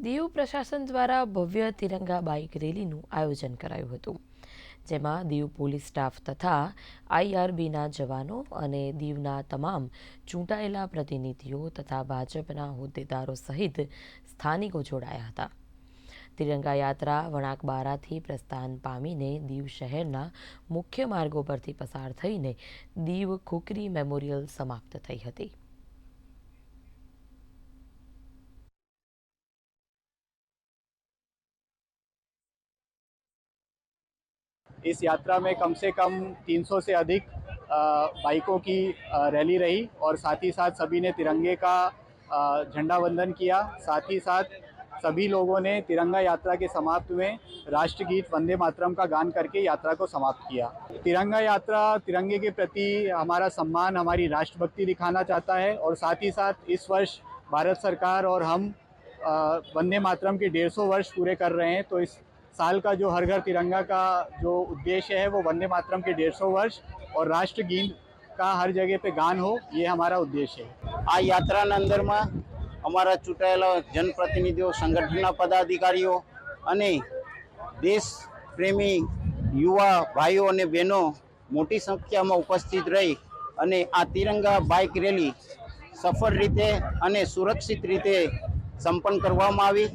દીવ પ્રશાસન દ્વારા ભવ્ય તિરંગા બાઇક રેલીનું આયોજન કરાયું હતું, જેમાં દીવ પોલીસ સ્ટાફ તથા આઈઆરબીના જવાનો અને દીવના તમામ ચૂંટાયેલા પ્રતિનિધિઓ તથા ભાજપના હોદ્દેદારો સહિત સ્થાનિકો જોડાયા હતા. તિરંગા યાત્રા વણાકબારાથી પ્રસ્થાન પામીને દીવ શહેરના મુખ્ય માર્ગો પરથી પસાર થઈને દીવ ખુકરી મેમોરિયલ સમાપ્ત થઈ હતી. इस यात्रा में कम से कम 300 से अधिक बाइकों की रैली रही और साथ ही साथ सभी ने तिरंगे का झंडा वंदन किया। साथ ही साथ सभी लोगों ने तिरंगा यात्रा के समाप्त में राष्ट्रगीत वंदे मातरम का गान करके यात्रा को समाप्त किया। तिरंगा यात्रा तिरंगे के प्रति हमारा सम्मान, हमारी राष्ट्रभक्ति दिखाना चाहता है और साथ ही साथ इस वर्ष भारत सरकार और हम वंदे मातरम के 150 वर्ष पूरे कर रहे हैं। तो इस साल का जो हर घर तिरंगा का जो उद्देश्य है वो वंदे मातरम के 150 वर्ष और राष्ट्रगीत का हर जगह पे गान हो, ये हमारा उद्देश्य है। आ यात्रा अंदर में अमरा चूंटायेला जनप्रतिनिधिओ, संगठनना पदाधिकारीओ अने देश प्रेमी युवा भाईओ अने बहनों मोटी संख्या में उपस्थित रही अने आ तिरंगा बाइक रेली सफल रीते अने सुरक्षित रीते संपन्न करवामां आवी।